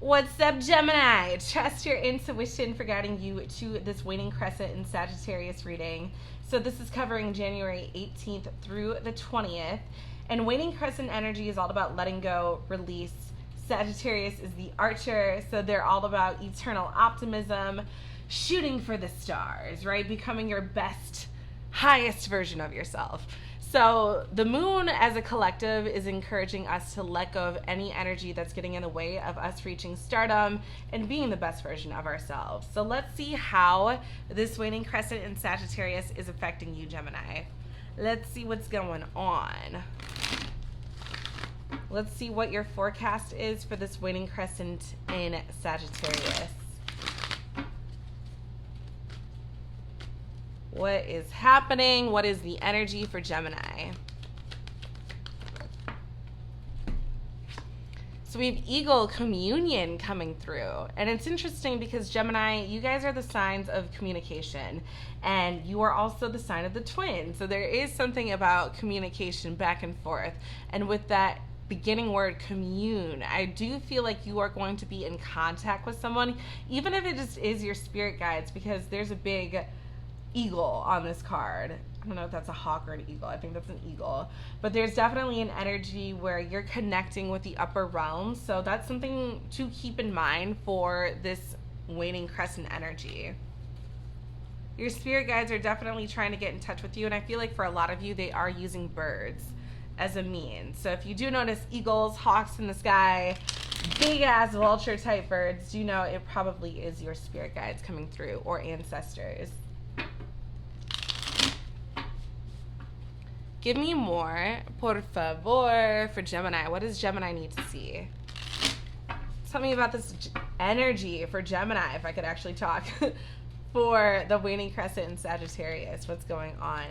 What's up, Gemini? Trust your intuition for guiding you to this waning crescent in Sagittarius reading. So this is covering January 18th through the 20th. And waning crescent energy is all about letting go, release. Sagittarius is the archer, so they're all about eternal optimism, shooting for the stars, right? Becoming your best, highest version of yourself. So the moon as a collective is encouraging us to let go of any energy that's getting in the way of us reaching stardom and being the best version of ourselves. So let's see how this waning crescent in Sagittarius is affecting you, Gemini. Let's see what's going on. Let's see what your forecast is for this waning crescent in Sagittarius. What is happening? What is the energy for Gemini? So we have Eagle Communion coming through. And it's interesting because Gemini, you guys are the signs of communication. And you are also the sign of the twin. So there is something about communication back and forth. And with that beginning word commune, I do feel like you are going to be in contact with someone, even if it just is your spirit guides, because there's a big eagle on this card. I don't know if that's a hawk or an eagle. I think that's an eagle. But there's definitely an energy where you're connecting with the upper realms. So that's something to keep in mind for this waning crescent energy. Your spirit guides are definitely trying to get in touch with you. And I feel like for a lot of you, they are using birds as a means. So if you do notice eagles, hawks in the sky, big ass vulture type birds, you know it probably is your spirit guides coming through or ancestors. Give me more, por favor, for Gemini. What does Gemini need to see? Tell me about this energy for Gemini, if I could actually talk, for the waning crescent in Sagittarius. What's going on?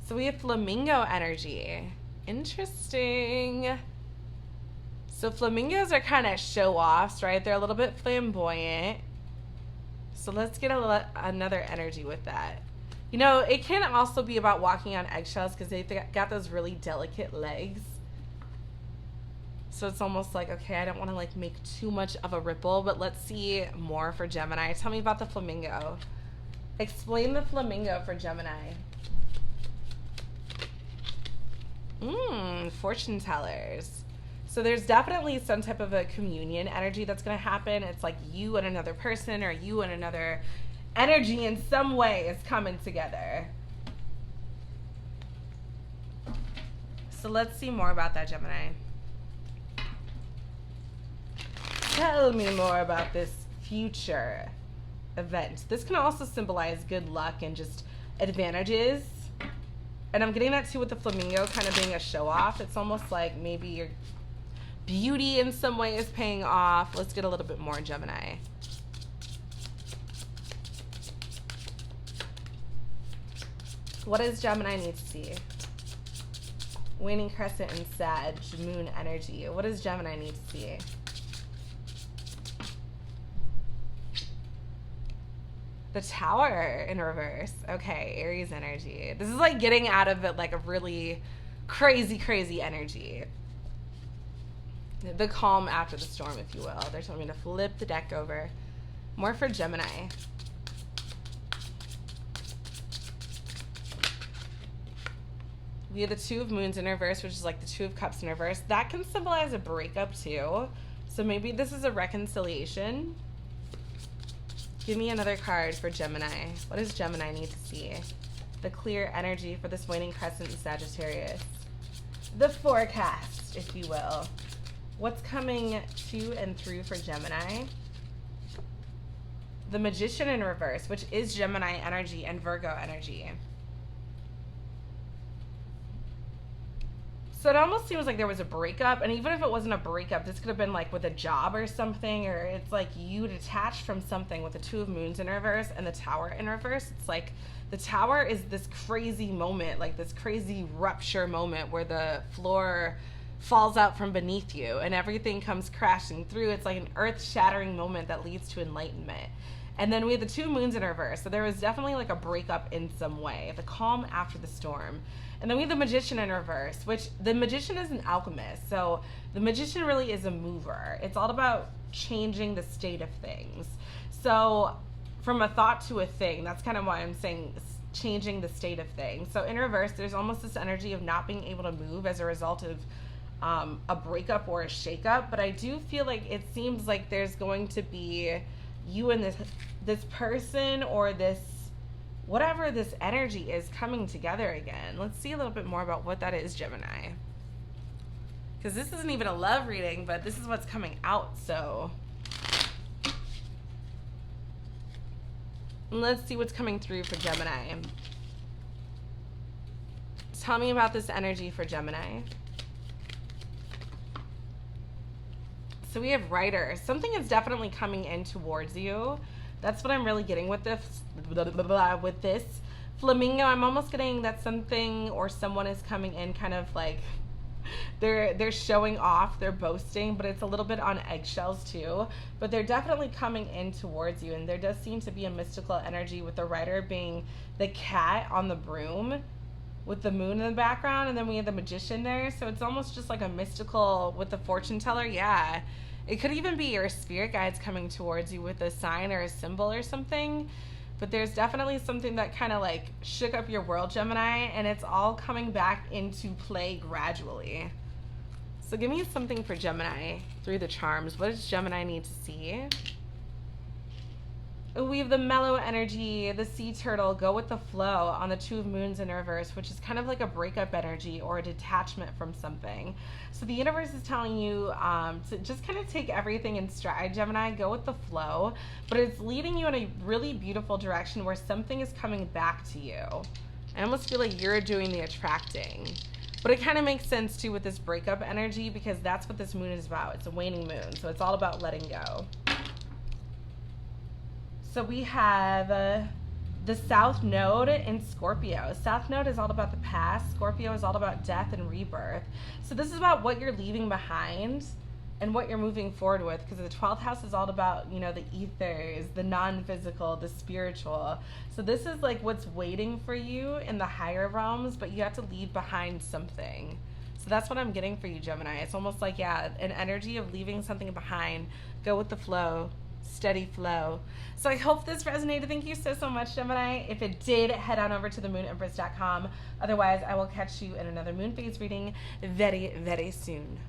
So we have flamingo energy. Interesting. So flamingos are kind of show-offs, right? They're a little bit flamboyant. So let's get another energy with that. You know, it can also be about walking on eggshells because they've got those really delicate legs. So it's almost like, okay, I don't want to like make too much of a ripple, but let's see more for Gemini. Tell me about the flamingo. Explain the flamingo for Gemini. Fortune tellers. So there's definitely some type of a communion energy that's going to happen. It's like you and another person or you and another energy in some way is coming together. So let's see more about that, Gemini. Tell me more about this future event. This can also symbolize good luck and just advantages. And I'm getting that too with the flamingo kind of being a show off. It's almost like maybe your beauty in some way is paying off. Let's get a little bit more, Gemini. What does Gemini need to see? Waning crescent and Sag, moon energy. What does Gemini need to see? The Tower in reverse. Okay, Aries energy. This is like getting out of it like a really crazy energy. The calm after the storm, if you will. They're telling me to flip the deck over. More for Gemini. We have the Two of Moons in reverse, which is like the Two of Cups in reverse. That can symbolize a breakup too. So maybe this is a reconciliation. Give me another card for Gemini. What does Gemini need to see? The clear energy for this waning crescent in Sagittarius. The forecast, if you will. What's coming to and through for Gemini? The Magician in reverse, which is Gemini energy and Virgo energy. So it almost seems like there was a breakup, and even if it wasn't a breakup, this could have been like with a job or something, or it's like you detached from something with the Two of Moons in reverse and the Tower in reverse. It's like the Tower is this crazy moment, like this crazy rupture moment where the floor falls out from beneath you and everything comes crashing through. It's like an earth-shattering moment that leads to enlightenment. And then we had the two moons in reverse. So there was definitely like a breakup in some way, the calm after the storm. And then we have the Magician in reverse, which the Magician is an alchemist. So the Magician really is a mover. It's all about changing the state of things. So from a thought to a thing, that's kind of why I'm saying changing the state of things. So in reverse, there's almost this energy of not being able to move as a result of a breakup or a shakeup. But I do feel like it seems like there's going to be you and this person or this whatever this energy is coming together again. Let's see a little bit more about what that is, Gemini. Because this isn't even a love reading, but this is what's coming out, so. Let's see what's coming through for Gemini. Tell me about this energy for Gemini. So we have Writer. Something is definitely coming in towards you. That's what I'm really getting with this. With this Flamingo, I'm almost getting that something or someone is coming in kind of like they're showing off, they're boasting, but it's a little bit on eggshells too. But they're definitely coming in towards you, and there does seem to be a mystical energy with the Writer being the cat on the broom with the moon in the background, and then we have the Magician there. So it's almost just like a mystical with the fortune teller. Yeah. It could even be your spirit guides coming towards you with a sign or a symbol or something. But there's definitely something that kind of like shook up your world, Gemini, and it's all coming back into play gradually. So give me something for Gemini through the charms. What does Gemini need to see? We have the mellow energy, the sea turtle, go with the flow on the Two of Moons in reverse, which is kind of like a breakup energy or a detachment from something. So the universe is telling you to just kind of take everything in stride, Gemini, go with the flow, but it's leading you in a really beautiful direction where something is coming back to you. I almost feel like you're doing the attracting. But it kind of makes sense too with this breakup energy because that's what this moon is about. It's a waning moon, so it's all about letting go. So we have the South Node in Scorpio. South Node is all about the past. Scorpio is all about death and rebirth. So this is about what you're leaving behind and what you're moving forward with, because the 12th house is all about, you know, the ethers, the non-physical, the spiritual. So this is like what's waiting for you in the higher realms, but you have to leave behind something. So that's what I'm getting for you, Gemini. It's almost like, yeah, an energy of leaving something behind. Go with the flow. Steady flow. So I hope this resonated. Thank you so much, Gemini. If it did, head on over to theMoonEmpress.com. Otherwise, I will catch you in another moon phase reading very, very soon.